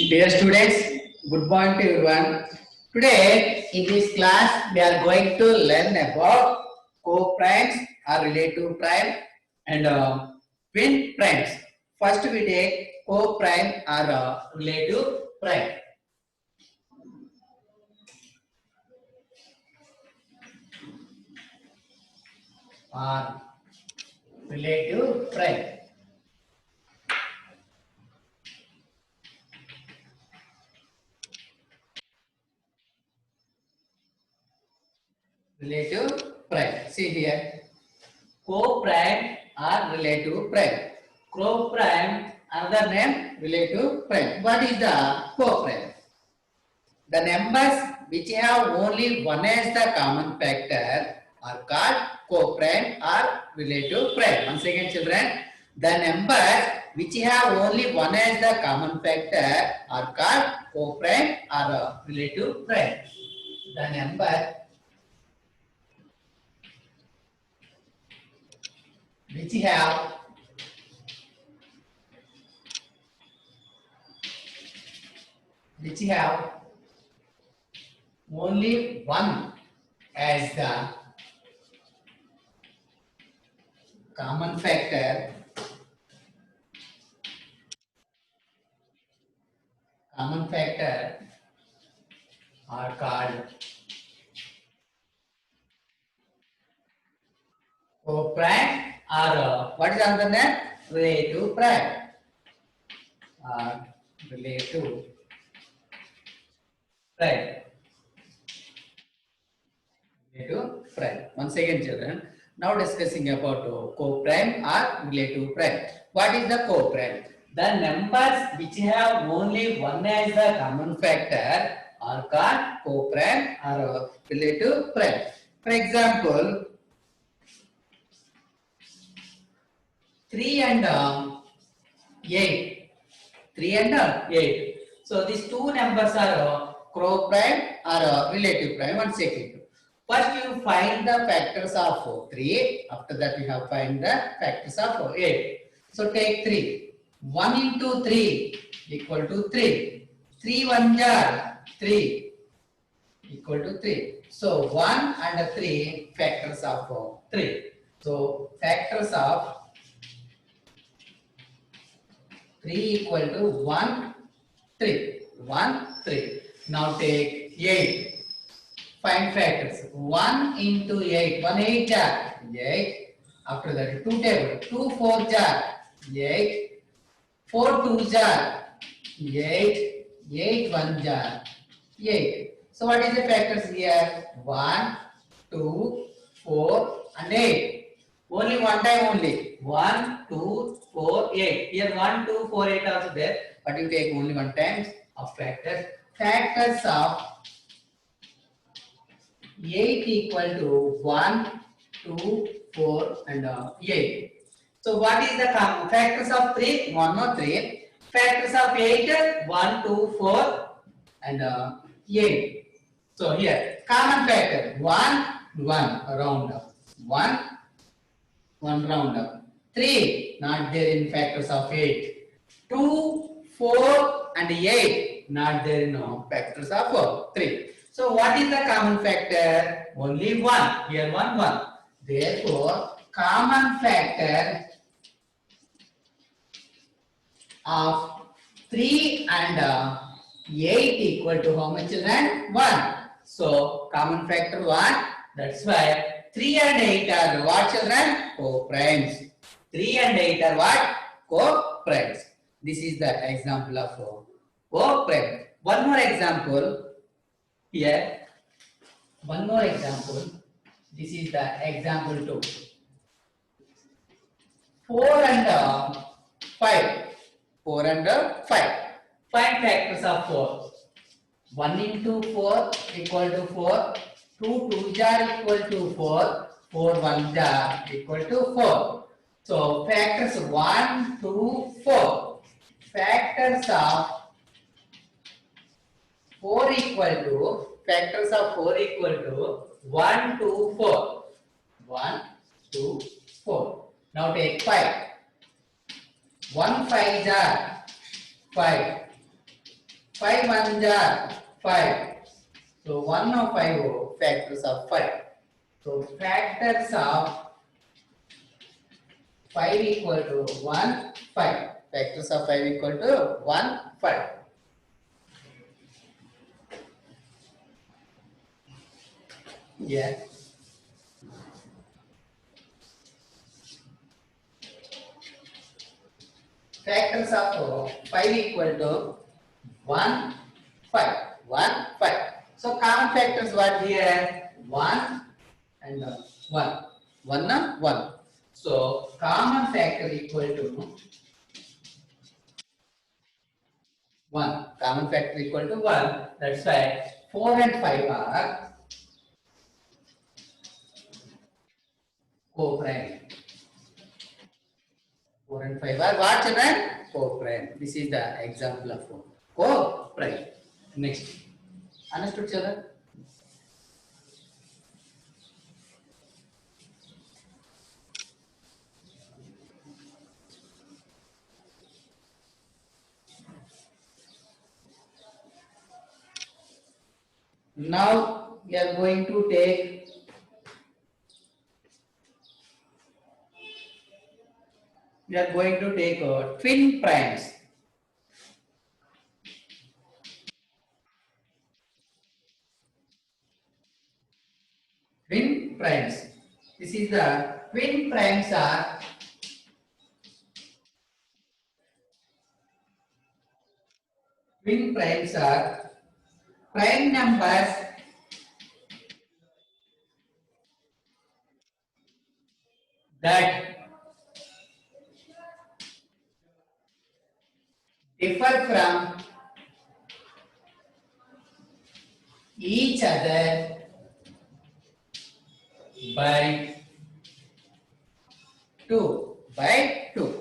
Dear students, good morning to everyone. Today in this class we are going to learn about co-primes or relative prime and twin primes. First we take co-prime or relative prime. Or relative prime. Relative prime. See here. Co-prime or relative prime. Co-prime, another name relative prime. What is the co-prime? The numbers which have only one as the common factor are called co-prime or relative prime. Once again children, the numbers which have only one as the common factor are called co-prime or relative prime. The number which have only one as the common factor are called co-prime or what is another name? Relative prime. Relative prime. Relative prime. Once again, children, now discussing about co-prime or relative prime. What is the co-prime? The numbers which have only one as the common factor are called co-prime or relative prime. For example, 3 and 8. 3 and 8. So these two numbers are co-prime or relative prime. One second. First you find the factors of 3. After that you have find the factors of 8. So take 3. 1 into 3 equal to 3. 3 1 jar 3 equal to 3. So 1 and 3 factors of 3. So factors of 3 equal to 1, 3. 1, 3. Now take 8. Find factors. 1 into 8. 1 8 jar. 8. After that 2 table. 2 4 jar. 8. 4 2 jar. 8. 8 1 jar. 8. So what is the factors here? 1, 2, 4 and 8. Only one time only. 1, 2, 4, 8. Here 1, 2, 4, 8 also there. But you take only one time of factors. Factors of 8 equal to 1, 2, 4 and 8. So what is the factors of 3? 1 more 3. Factors of 8, 1, 2, 4 and 8. So here common factor 1, 1 round up. 1 round up. 3 not there in factors of 8. 2, 4 and 8 not there in factors of 3. So what is the common factor? Only 1. Here 1, 1. Therefore, common factor of 3 and 8 equal to how much children? 1. So, common factor 1. That's why 3 and 8 are what children? Co-primes. 3 and 8 are what? Co-primes. This is the example of co-prime. One more example. Here, one more example. This is the example 2. 4 and 5. 4 and 5. Find factors of 4. 1 into 4 equal to 4. 2 2 jar equal to 4. 4 1 jar equal to 4. So factors 1, 2, 4. Factors of 4 equal to 1, 2, 4. 1, 2, 4. Now take 5. 1 5 jar 5. 5 ones are 5. So 1 of 5 factors of 5. So factors of 5 equal to 1, 5. Factors of 5 equal to 1, 5. Yeah. Factors of 5 equal to 1, 5. 1, 5. So common factors what here? 1 and 1. 1, 1. So common factor equal to 1. Common factor equal to 1. That's why 4 and 5 are co-prime. 4 and 5 are what, children? Co-prime. This is the example of co-prime. Next. Understood, children? Now we are going to take twin primes. Twin primes. This is the twin primes are prime numbers that differ from each other by 2.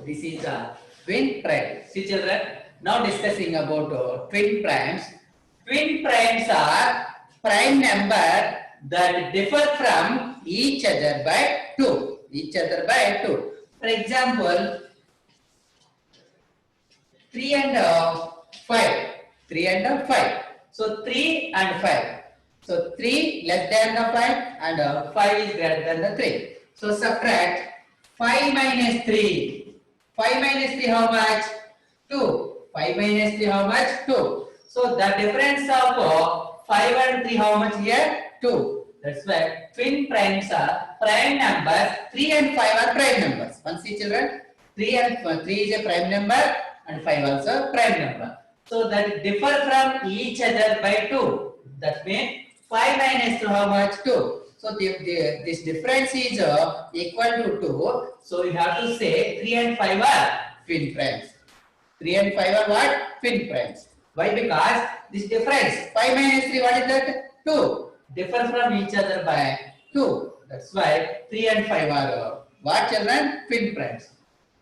This is a twin prime. See, children, now discussing about twin primes. Twin primes are prime number that differ from each other by 2. For example, 3 and 5. 3 and 5. So 3 and 5. So 3 less than the 5 and 5 is greater than the 3. So subtract 5 minus 3. 5 minus 3 how much? 2. 5 minus 3 how much? 2. So the difference of 5 and 3 how much here? 2. That's why twin primes are prime numbers. 3 and 5 are prime numbers. Once see, children, 3 is a prime number and 5 also prime number. So that differ from each other by 2. That means 5 minus 2 how much? 2. So this difference is equal to 2. So you have to say 3 and 5 are twin primes. 3 and 5 are what? Twin primes. Why? Because this difference 5 minus 3 what is that? 2. Differ from each other by 2. That's why 3 and 5 are what, children? Twin primes.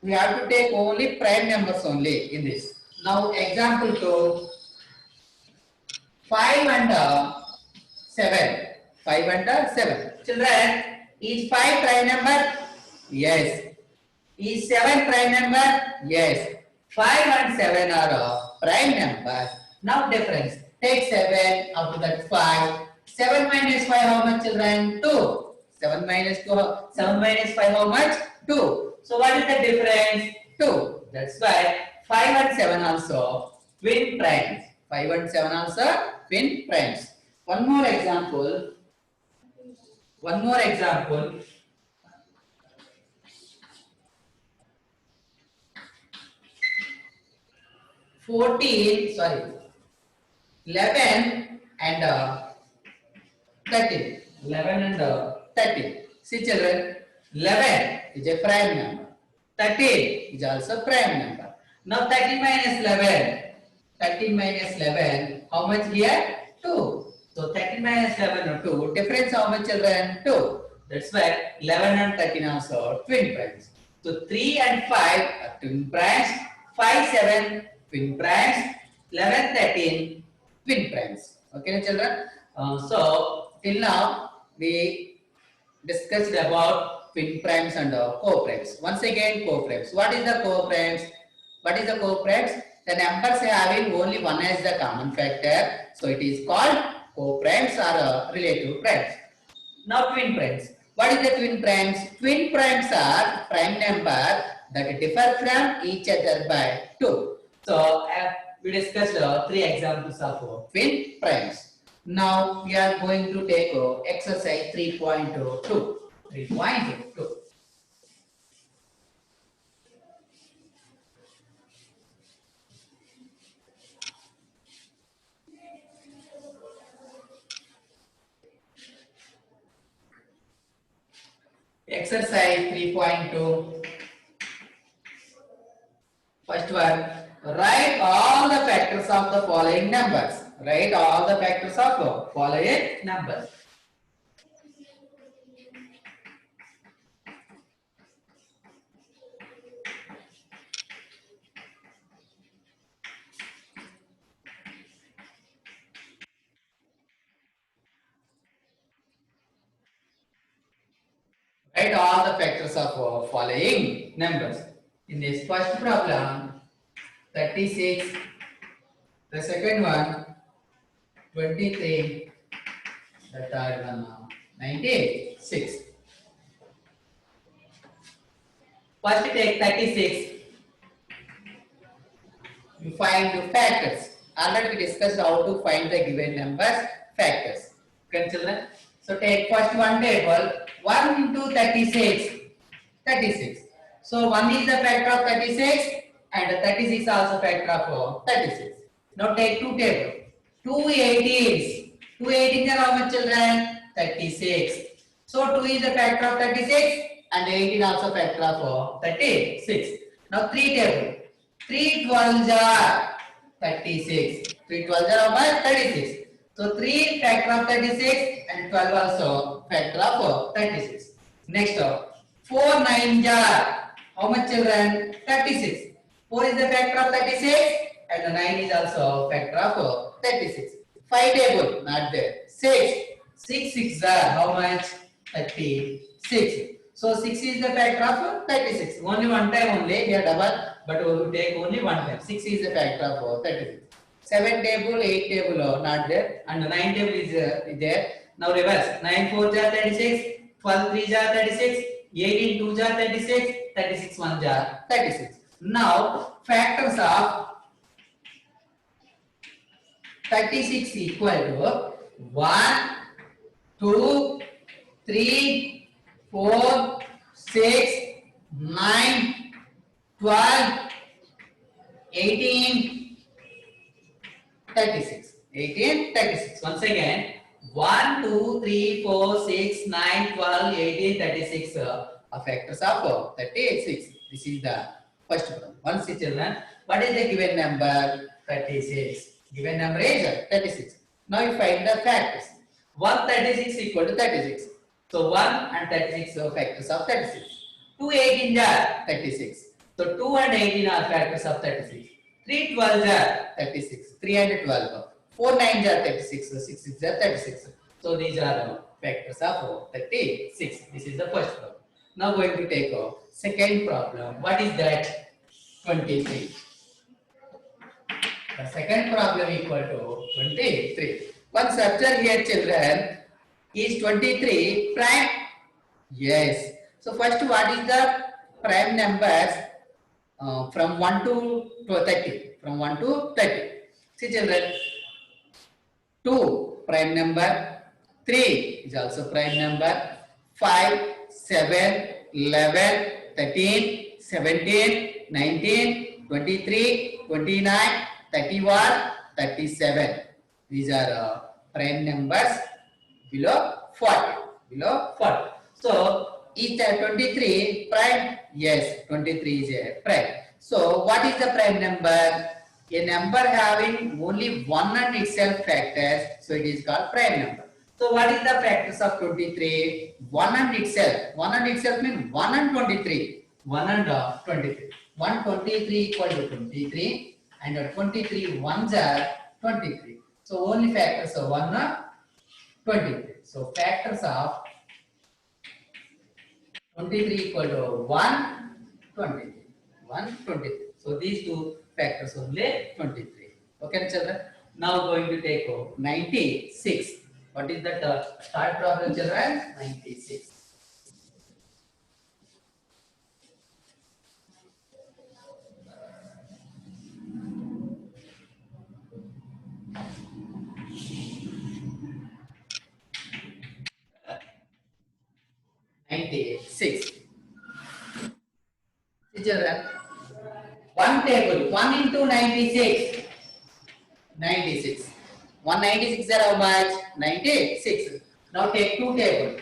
We have to take only prime numbers only in this. Now example 2. 5 and 7. 5 and 7. Children, is 5 prime number? Yes. Is 7 prime number? Yes. 5 and 7 are prime numbers. Now difference. Take 7 out of that 5. 7 minus 5 how much, children? 2. 7 minus 5 how much? 2. So what is the difference? 2. That's why 5 and 7 also twin primes. 5 and 7 also twin primes. One more example. 11 and 13. 11 and 13. See, children, 11 is a prime number. 13 is also prime number. Now 13 minus 11. 13 minus 11, how much here? 2. So 13 minus 11 or 2. Difference how much, children? 2. That's why 11 and 13 also twin primes. So 3 and 5 are twin primes. 5, 7 twin primes. 11, 13 twin primes. Okay, children? So till now we discussed about twin primes and co-primes. Once again, co-primes. What is the co-primes? The numbers having only one as the common factor, so it is called co-primes or relative primes. Now twin primes. What is the twin primes? Twin primes are prime number that differ from each other by 2. So we discussed 3 examples of twin primes. Now we are going to take exercise 3.2. 3.2. Exercise 3.2. First one, write all the factors of the following numbers. Write all the factors of the following numbers. Write all the factors of following numbers. In this first problem, 36. The second one, 23. The third one, 96. First take 36. You find the factors. Already we discussed how to find the given numbers factors. Okay, children? So take first one table. 1 into 36. 36. So 1 is the factor of 36 and 36 also factor of 36. Now take 2 table. 2 18s. 2 18s are how much, children? 36. So 2 is the factor of 36 and 18 also factor of 36. Now 3 table. 3 12s are 36. 3 12s are how much? 36. So 3 factor of 36 and 12 also factor of 36. Next up, 4 9s are how much, children? 36. 4 is the factor of 36 and the 9 is also factor of 36. 5 table, not there. 6. 6 6 are how much? 36. So 6 is the factor of 36. Only one time only, here double, but we will take only one time. 6 is the factor of 36. 7 table, 8 table not there, and 9 table is there. Now reverse. 9 4 are 36, 12 3 are 36, 18 2 are 36, 36 1 are 36. Now factors of 36 equal to 1, 2, 3, 4, 6, 9, 12, 18, 36. 18, 36. Once again, 1, 2, 3, 4, 6, 9, 12, 18, 36 are factors of 36. This is the first problem. Once children, what is the given number? 36. Given number is 36. Now you find the factors. 136 equal to 36. So 1 and 36 are factors of 36. 2 18 are 36. So 2 and 18 are factors of 36. 3 12s are 36. 3 and 12. 4 9s are 36. So 6 6 are 36. So these are factors of 36. This is the first problem. Now going to take a second problem. What is that? 23. The second problem equal to 23. One subject here, children, is 23 prime. Yes. So first, what is the prime numbers from 1 to 30? From 1 to 30. See, children, 2 prime number, 3 is also prime number, 5, 7, 11, 13, 17, 19, 23, 29, 31, 37. These are prime numbers below 40. Below 40. So, is that 23 prime? Yes, 23 is a prime. So, what is the prime number? A number having only one and itself factors, so it is called prime number. So, what is the factors of 23? 1 and itself. 1 and itself means 1 and 23. 1 and 23. 123 equal to 23. And 23 ones are 23. So only factors of 1 are 23. So factors of 23 equal to 1, 23. 1, 23. So these two factors only 23. Okay, children. Now going to take 96. What is that start problem, children? 96. 96. Children, one table, 1 into 96. 96. 196 are how much? 96. Now take two tables.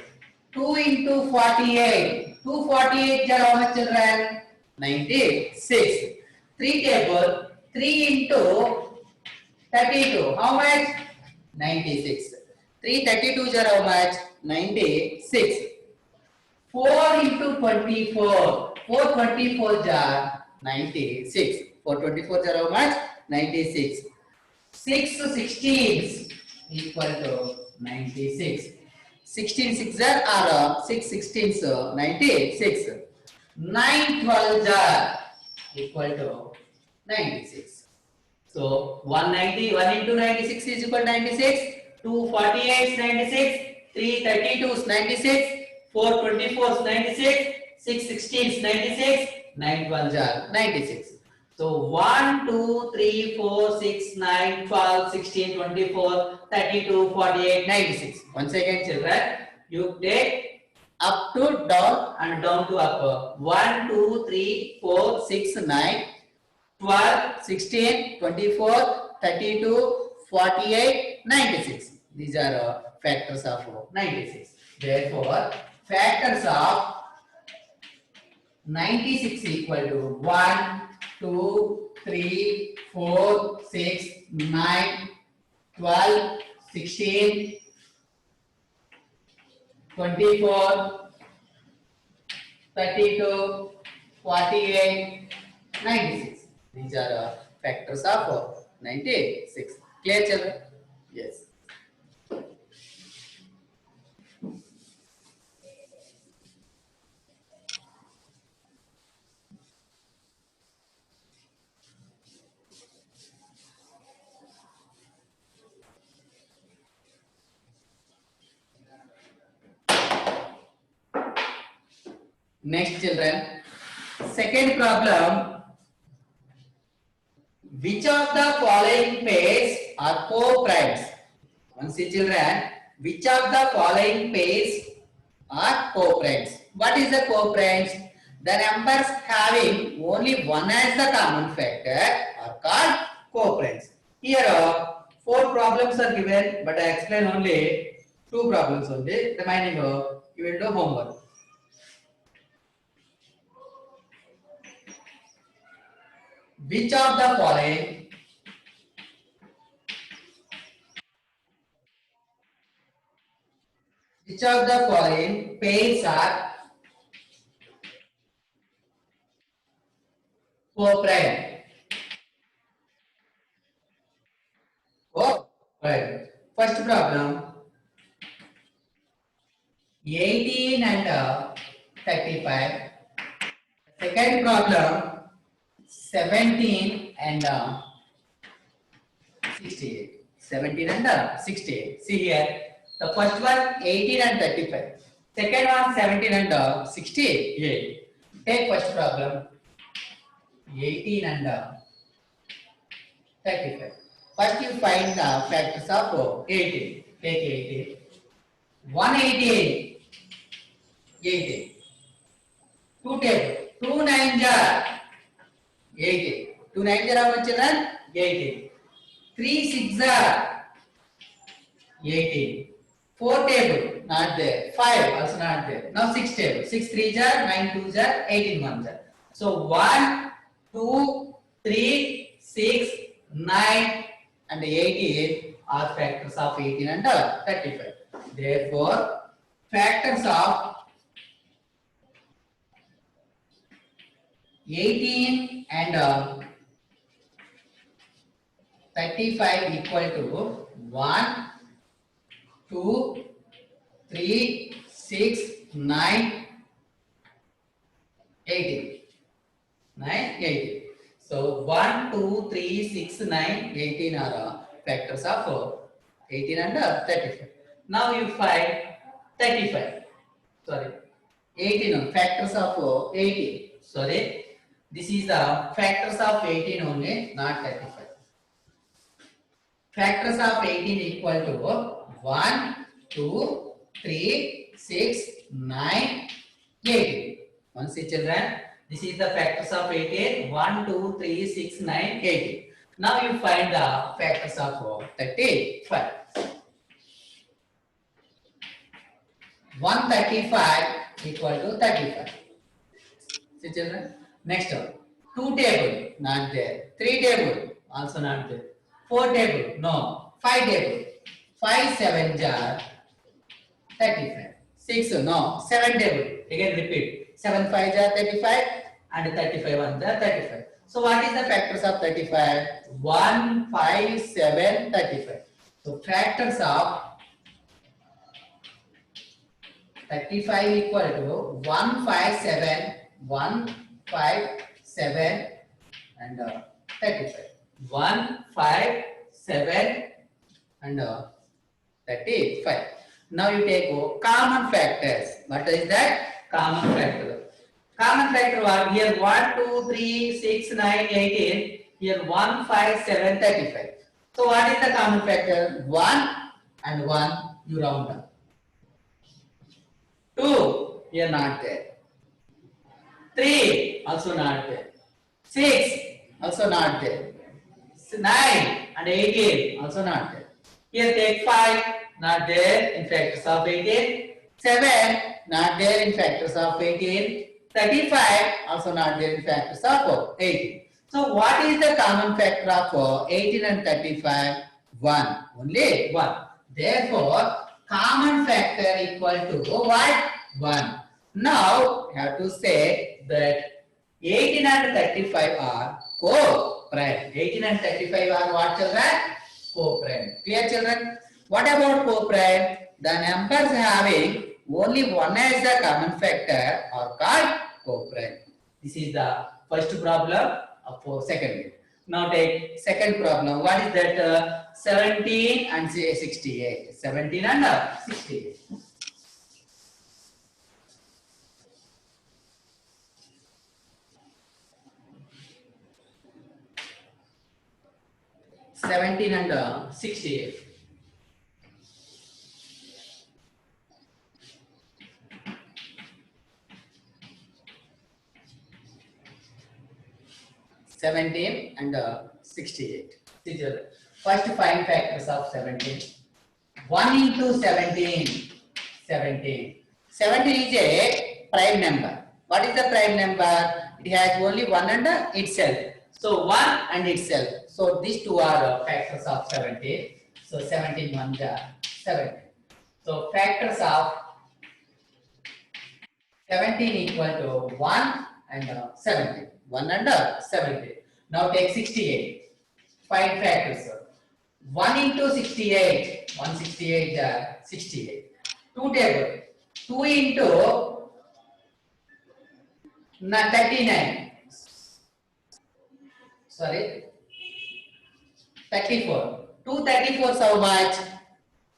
2 into 48. 248 are how much, children? 96. 3 table. 3 into 32. How much? 96. 3 32s are how much? 96. 4 into 24. 4 24s are 96. 4 24s are how much? 96. 6 sixteens equal to 96. 16 sixes are 6 sixteens 96. 9 12s are equal to 96. So 190, 1 into 96 is equal to 96. 2 48 is 96. 3 32 is 96. 4 24 is 96. 6 16 is 96. 9 12s are 96. So 1, 2, 3, 4, 6, 9, 12, 16, 24, 32, 48, 96. Once again, children, you take up to down and down to up. 1, 2, 3, 4, 6, 9, 12, 16, 24, 32, 48, 96. These are factors of 96. Therefore, factors of 96 equal to 1, 2, 3, 4, 6, 9, 12, 16, 24, 32, 48, 96. These are factors of 96. Clear, children? Yes. Next, children. Second problem. Which of the following pairs are co-primes? Once, children, which of the following pairs are co-primes? What is the co-primes? The numbers having only one as the common factor are called co-primes. Here, 4 problems are given, but I explain only 2 problems only. Remaining, you will do homework. Which of the following pairs are co-prime? Co-prime. First problem, 18 and 35. Second problem, 17 and 68. 17 and 68. See here, the first one 18 and 35. Second one 17 and 68. Take first problem, 18 and 35. First you find the factors of 18. Take 18. 118. 18. 2 table. 2 9s are 18. 2 9s are how much, children? 18. 3 6s are 18. 4 table, not there. 5 also not there. Now 6 table. 6 3s are, 9 2s are, 18 1s are. So 1, 2, 3, 6, 9 and 18 are factors of 18 and 35. Therefore, factors of 18 and 35 equal to 1, 2, 3, 6, 9, 18. 9, 18. So 1, 2, 3, 6, 9, 18 are factors of 18 and 35. Now you find 35. Sorry, 18 factors of 18. Sorry, this is the factors of 18 only, not 35. Factors of 18 equal to 1, 2, 3, 6, 9, 18. Once see children, this is the factors of 18. 1, 2, 3, 6, 9, 18. Now you find the factors of 35. 135 equal to 35. See children. Next one. 2 table, not there. 3 table, also not there. 4 table, no. 5 table. 5 7 jar 35. 6, no. 7 table, again repeat. 7 5 jar 35 and 35 1 jar 35. So what is the factors of 35? 1, 5, 7, 35. So factors of 35 equal to 1, 5, 7, 1, 5, 7 and 35. 1, 5, 7 and 35. Now you take common factors. What is that? Common factor. Common factor are here 1, 2, 3, 6, 9, 18. Here 1, 5, 7, 35. So what is the common factor? 1 and 1 you round up. 2 here not there. 3 also not there. 6 also not there. 9 and 18 also not there. Here take 5 not there in factors of 18. 7 not there in factors of 18. 35 also not there in factors of 18. So what is the common factor of 18 and 35? 1. Only 1. Therefore common factor equal to what? 1. Now you have to say that 18 and 35 are co-prime. 18 and 35 are what children? Co-prime. Clear children? What about co-prime? The numbers having only one as the common factor are called co-prime. This is the first problem of second. Now take second problem. What is that? 17 and 68. 17 and 68. And 68. And 68. First find factors of 17. 1 into 17. 17. 17 is a prime number. What is the prime number? It has only one and itself. So 1 and itself. So these two are factors of 17. So 17 1 17. So factors of 17 equal to 1 and 17. 1 and 17. Now take 68. Find factors. 1 into 68. 168 68. 2 table. 2 into 39. Sorry. 34. 2 34s how much?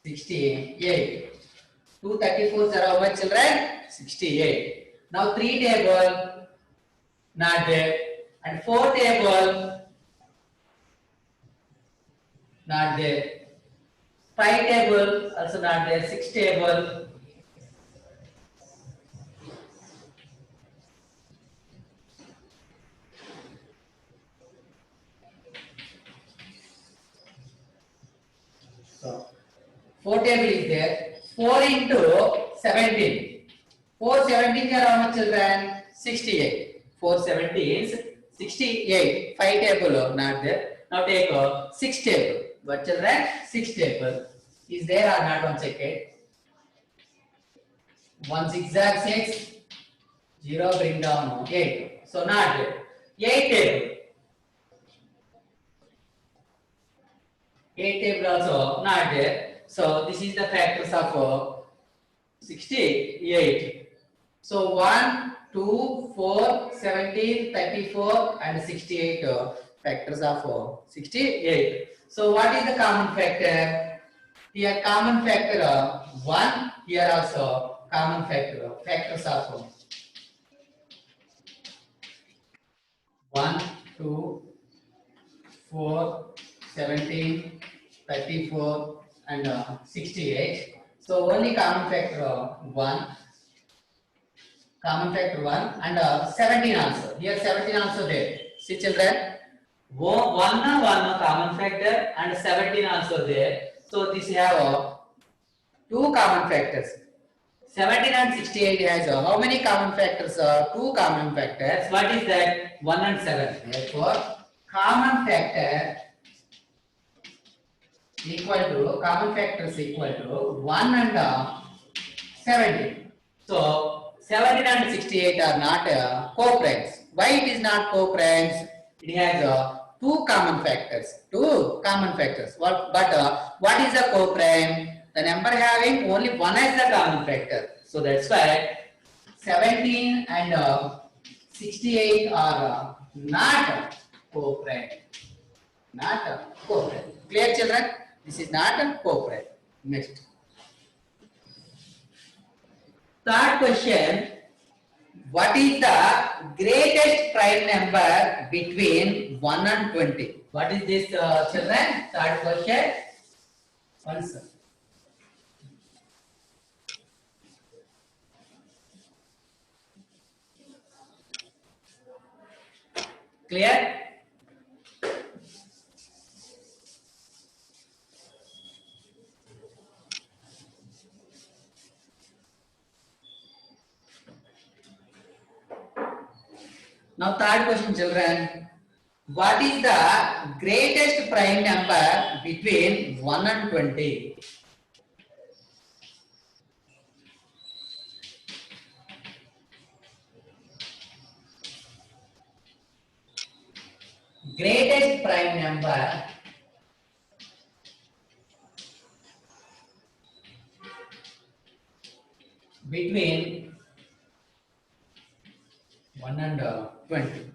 68. 2 34s are how much children? 68. Now 3 table not there and 4 table not there. 5 table also not there. 6 table. So 4 table is there. 4 into 17. 4 17s are how much children? 68. 4 17s 68. 5 table not there. Now take 6 table. What children? 6 table is there or not? One check it. 1 zigzag 6. 0 bring down 8. So not there. 8 table. 8 table also not there. So this is the factors of 68. So 1, 2, 4, 17, 34 and 68 factors of 68. So what is the common factor? Here common factor 1, here also common factor factors of 1, 2, 4, 17, 34 and 68. So only common factor 1. Common factor 1 and 17 also. Here 17 also there. See children, 1 common factor and 17 also there. So this have two common factors. 17 and 68 has how many common factors? Two common factors. What is that? 1 and 7. Therefore, common factor common factors equal to 1 and 17. So 17 and 68 are not co-primes. Why it is not co-primes? It has two common factors. What is a co-prime? The number having only one as the common factor. So that's why 17 and 68 are not co-prime. Clear children? This is not a co-prime. Next. Third question. What is the greatest prime number between 1 and 20? What is this children? Third question. Answer. Clear? Now third question children. What is the greatest prime number between 1 and 20? Greatest prime number between 1 and 20.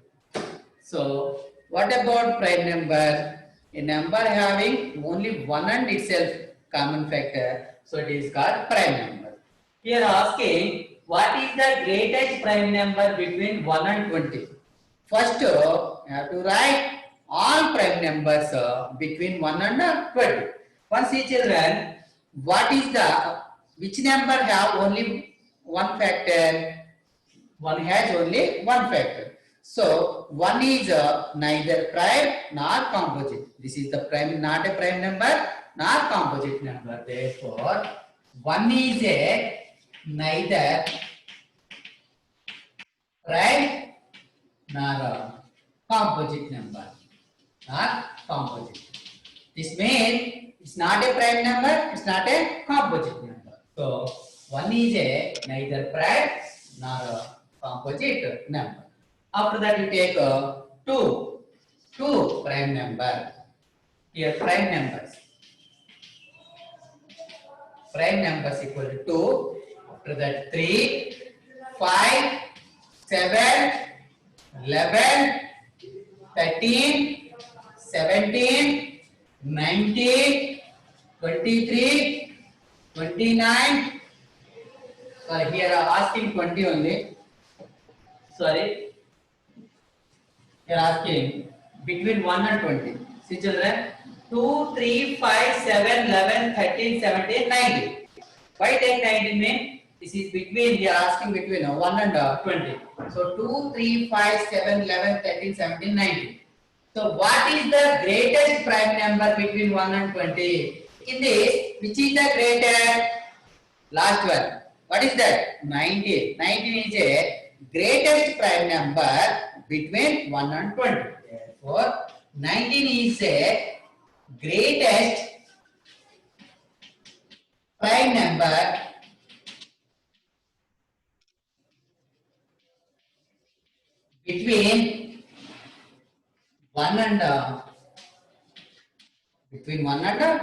So what about prime number? A number having only one and itself common factor. So it is called prime number. Here asking what is the greatest prime number between 1 and 20? First you have to write all prime numbers between 1 and 20. Once see children, which number have only one factor? One has only one factor. So 1 is neither prime nor composite. This is the prime, not a prime number nor composite number. Therefore, 1 is a neither prime nor composite number. This means it's not a prime number, it's not a composite number. So 1 is a neither prime nor a composite number. After that you take two prime number. Here prime numbers. Prime numbers equal to 2. After that 3, 5, 7, 11, 13, 17, 19, 23, 29. Sorry, here asking 20 only. Sorry. Here asking between 1 and 20. See children, 2, 3, 5, 7, 11, 13, 17, 19. Why take 19 mean? This is between, we are asking between 1 and 20. So 2, 3, 5, 7, 11, 13, 17, 19. So what is the greatest prime number between 1 and 20? In this, which is the greatest? Last one. What is that? 19. 19 is a greatest prime number between 1 and 20. Therefore, 19 is a greatest prime number between 1 and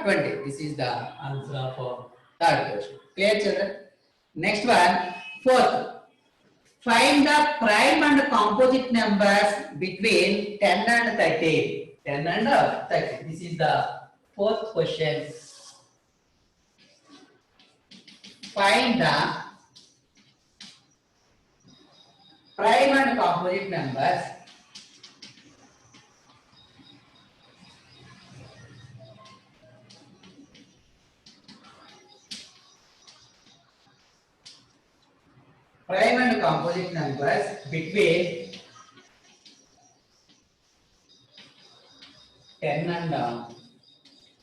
20. This is the answer for third question. Clear children? Next one, fourth Find the prime and composite numbers between 10 and 30. 10 and 30. This is the fourth question. Find the prime and composite numbers between 10 and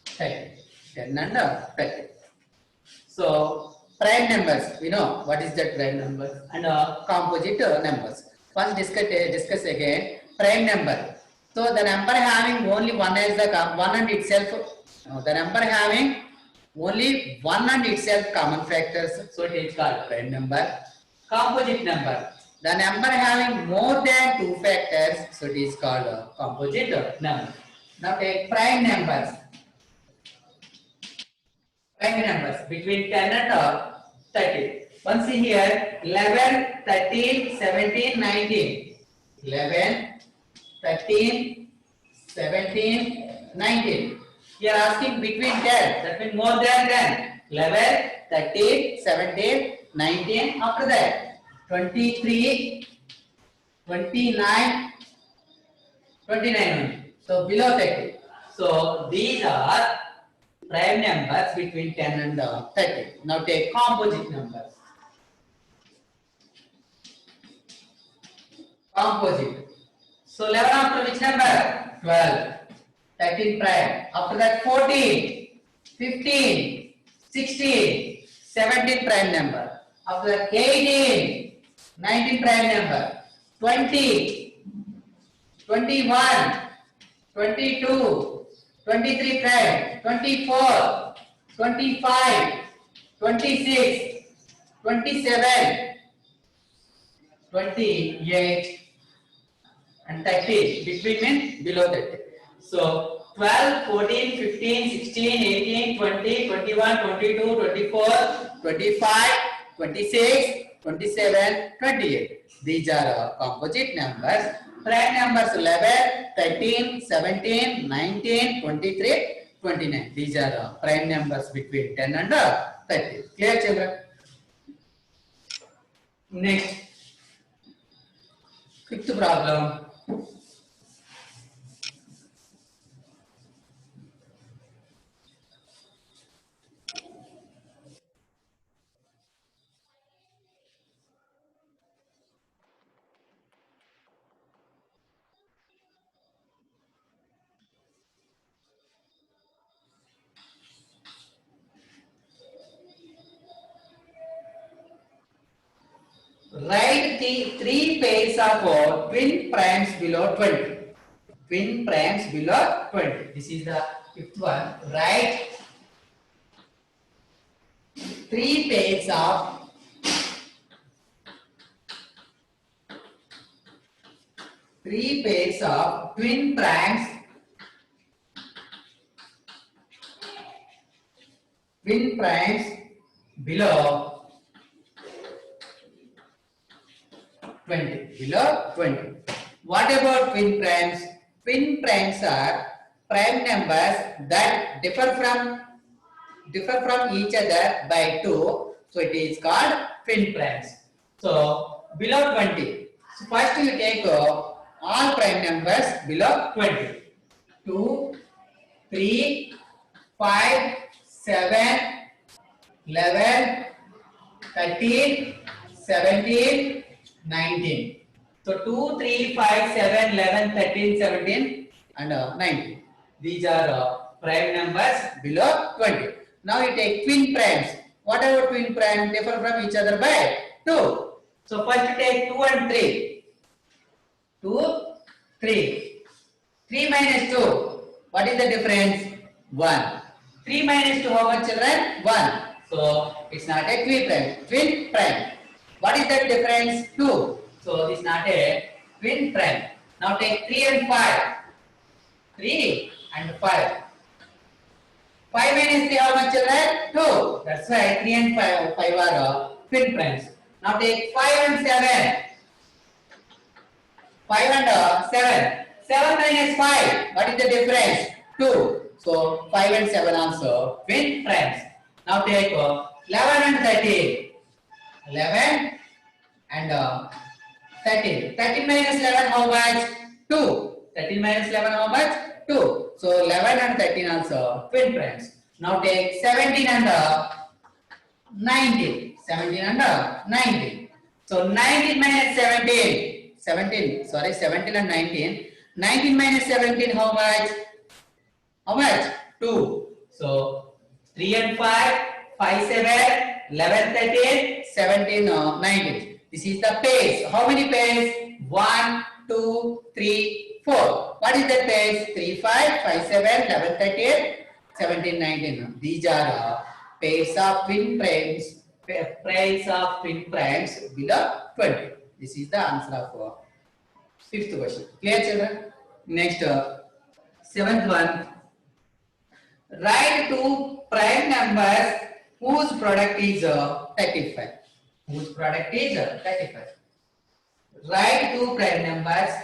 30. 10 and 30. So, prime numbers, we know what is that prime numbers and composite numbers. First discuss again prime number. So, the number having only one as the one and itself, the number having only one and itself common factors, so it is called prime number. Composite number, the number having more than two factors, so it is called composite number. Now take prime numbers. Prime numbers between 10 and 30. Once see here 11, 13, 17, 19. 11, 13, 17, 19. Here asking between 10, that means more than 10. 11, 13, 17, 19. After that 23, 29, 29. So below 30. So these are prime numbers between 10 and 30. Now take composite numbers. Composite. So 11 after which number? 12. 13 prime. After that 14, 15, 16, 17 prime number. After that 18, 19 prime number. 20, 21, 22, 23 prime, 24, 25, 26, 27, 28 and 30. Between means below 30. So 12, 14, 15, 16, 18, 20, 21, 22, 24, 25, 26, 27, 28. These are composite numbers. Prime numbers 11, 13, 17, 19, 23, 29. These are prime numbers between 10 and 30. Clear, children? Next, fifth problem. Write the three pairs of twin primes below 20. Twin primes below 20. This is the fifth one. Write three pairs of twin primes below 20. Below 20. What about twin primes? Twin primes are prime numbers that differ from each other by 2. So it is called twin primes. So below 20. So first you take all prime numbers below 20. 2, 3, 5, 7, 11, 13, 17, 19. So 2, 3, 5, 7, 11, 13, 17 and 19. These are prime numbers below 20. Now you take twin primes. What about twin primes? Differ from each other by 2. So first you take 2 and 3. 2, 3. 3 minus 2. What is the difference? 1. 3 minus 2, how much, children? 1. So it's not a twin prime. What is that difference? 2. So it's not a twin prime. Now take 3 and 5. 3 and 5. 5 minus 3, how much, children? 2. That's why 3 and 5 are twin primes. Now take 5 and 7. 5 and 7. 7 minus 5. What is the difference? 2. So 5 and 7 also twin friends. Now take 11 and 13. 11 and 13. 13 minus 11 how much? 2. 13 minus 11 how much? 2. So 11 and 13 also twin friends. Now take 17 and 19. 17 and 19. So 19 minus 17. 17. Sorry, 17 and 19. 19 minus 17 how much? How much? 2. So 3 and 5. 5, 7. 11, 13. 17, 19. This is the pairs. How many pairs? 1, 2, 3, 4. What is the pairs? 3, 5, 5, 7, 11, 13, 17, 19. These are pairs of twin frames. Pairs of twin frames below 20. This is the answer of fifth question. Clear, children? Next, seventh one. Write two prime numbers whose product is 35. Whose product is 35. Write two prime numbers.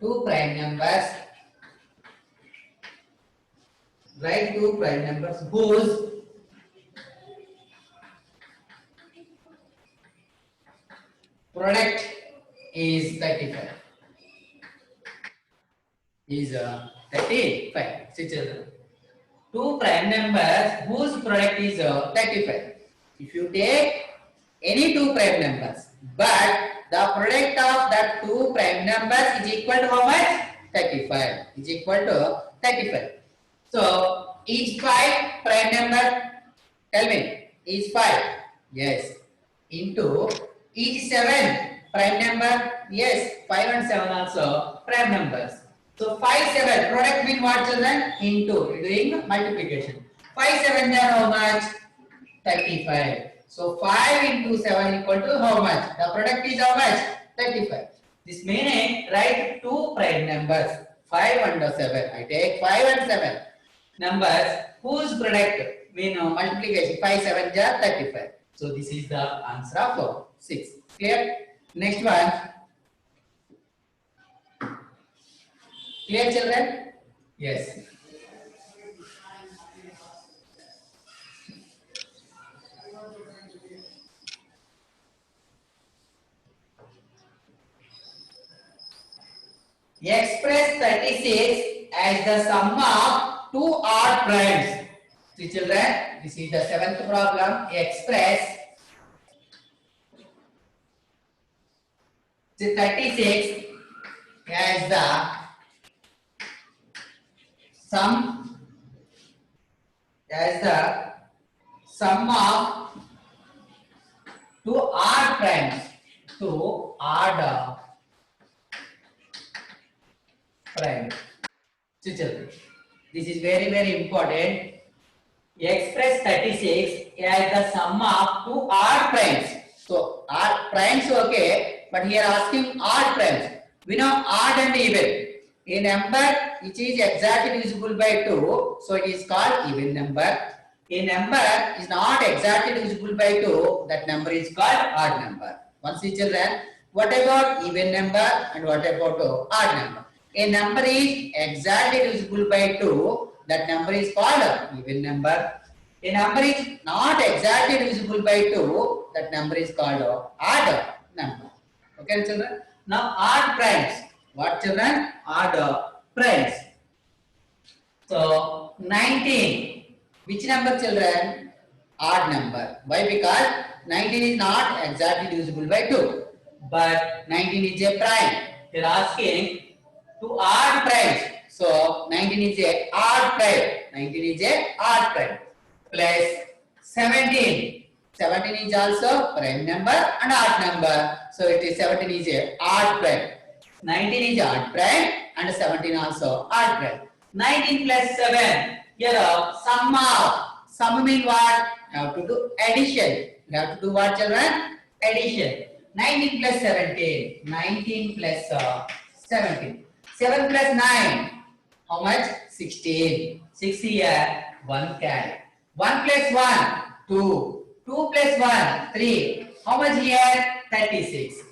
Two prime numbers. Write two prime numbers whose product is 35. Is 35. See children. Two prime numbers whose product is 35. If you take any two prime numbers, but the product of that two prime numbers is equal to how much? 35. Is equal to 35. So each 5 prime number, tell me, each 5, yes, into each 7 prime number, yes, 5 and 7 also prime numbers. So 5, 7, product mean what children? Into, doing multiplication. 5, 7 are how much? 35. So 5 into 7 equal to how much? The product is how much? 35. This meaning, write two prime numbers, 5 and 7. I take 5 and 7 numbers whose product mean multiplication. 5, 7 are 35. So this is the answer of 6. Clear? Next one. Clear children? Yes. Express 36 as the sum of two odd primes. See children, this is the 7th problem. Express 36 as the sum of two odd primes. Two odd prime. See children, this is very important. Express 36 as the sum of two odd primes. So odd primes okay, but here asking odd primes. We know odd and even. A number which is exactly divisible by 2, so it is called even number. A number is not exactly divisible by 2, that number is called odd number. Once see children, what about even number and what about odd number? A number is exactly divisible by 2, that number is called even number. A number is not exactly divisible by 2, that number is called odd number. Okay children? Now odd primes. What children? Odd primes. So 19. Which number children? Odd number. Why? Because 19 is not exactly divisible by 2. But 19 is a prime. They are asking two odd primes. So 19 is a odd prime. 19 is a odd prime. Plus 17. 17 is also prime number and odd number. So it is 17 is a odd prime. 19 is odd prime and 17 also odd prime. 19 plus 7. Here sum of. Sum means what? You have to do addition. You have to do what children? Addition. 19 plus 17. 19 plus 17. 7 plus 9. How much? 16. 6 here. 1 carry. 1 plus 1. 2. 2 2 plus 1, 3. How much here? 36.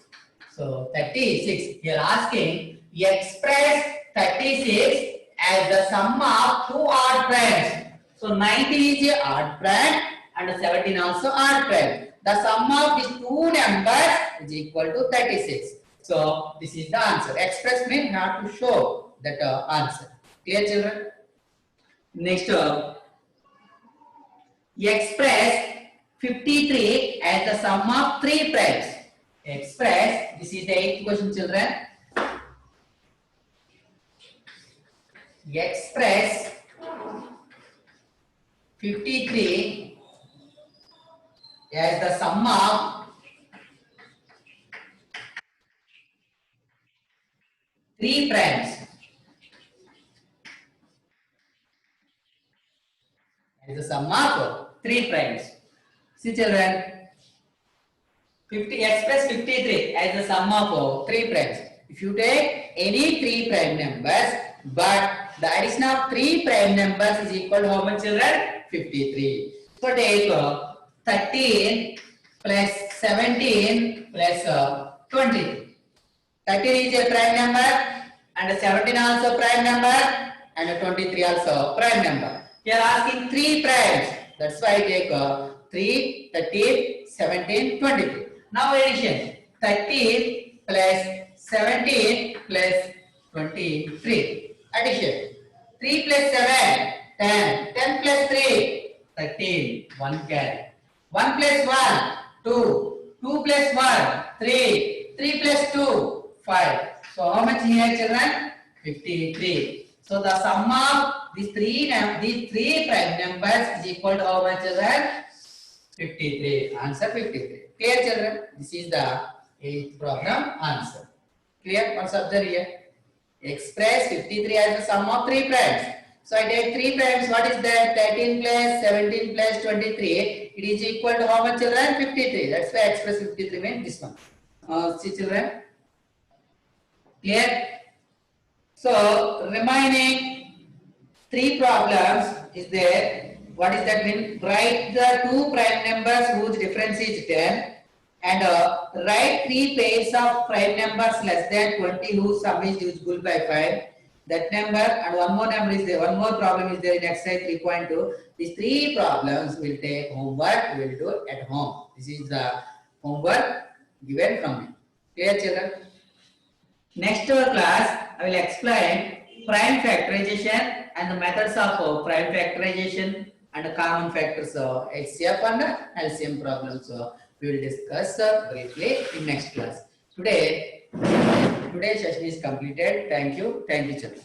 So 36. Here asking, express 36 as the sum of two odd primes. So 19 is a odd prime and 17 also odd prime. The sum of these two numbers is equal to 36. So this is the answer. Express means have to show that answer. Clear, children? Next, express 53 as the sum of three primes. Express, this is the 8th question, children. Express 53 as the sum of three primes. As the sum of three primes. See, children, express 53 as the sum of three primes. If you take any three prime numbers, but the addition of three prime numbers is equal to how much, children? 53. So take 13 plus 17 plus 20. 13 is a prime number and 17 also prime number and 23 also prime number. We are asking three primes. That's why I take 3, 13, 17, 23. Now addition. 13 plus 17 plus 23. Addition. 3 plus 7, 10. 10 plus 3, 13. 1 carry. 1 plus 1, 2. 2 plus 1, 3. 3 plus 2, 5. So how much here, children? 53. So the sum of these three prime numbers is equal to how much, children? 53. Answer 53. Clear, children? This is the 8th problem answer. Clear? What's observed here? Express 53 as the sum of three primes. So I take three primes. What is that? 13 plus 17 plus 23. It is equal to how much, children? 53. That's why express 53 means this one. See, children? Clear? So remaining three problems is there. What is that mean? Write the two prime numbers whose difference is 10 and write three pairs of prime numbers less than 20 whose sum is divisible by 5. That number and one more number is there. One more problem is there in exercise 3.2. These three problems will take homework. We will do at home. This is the homework given from me. Clear, children? Next class, I will explain prime factorization and the methods of prime factorization and common factors of HCF and LCM problems. We will discuss briefly in next class. Today's session is completed. Thank you. Thank you, children.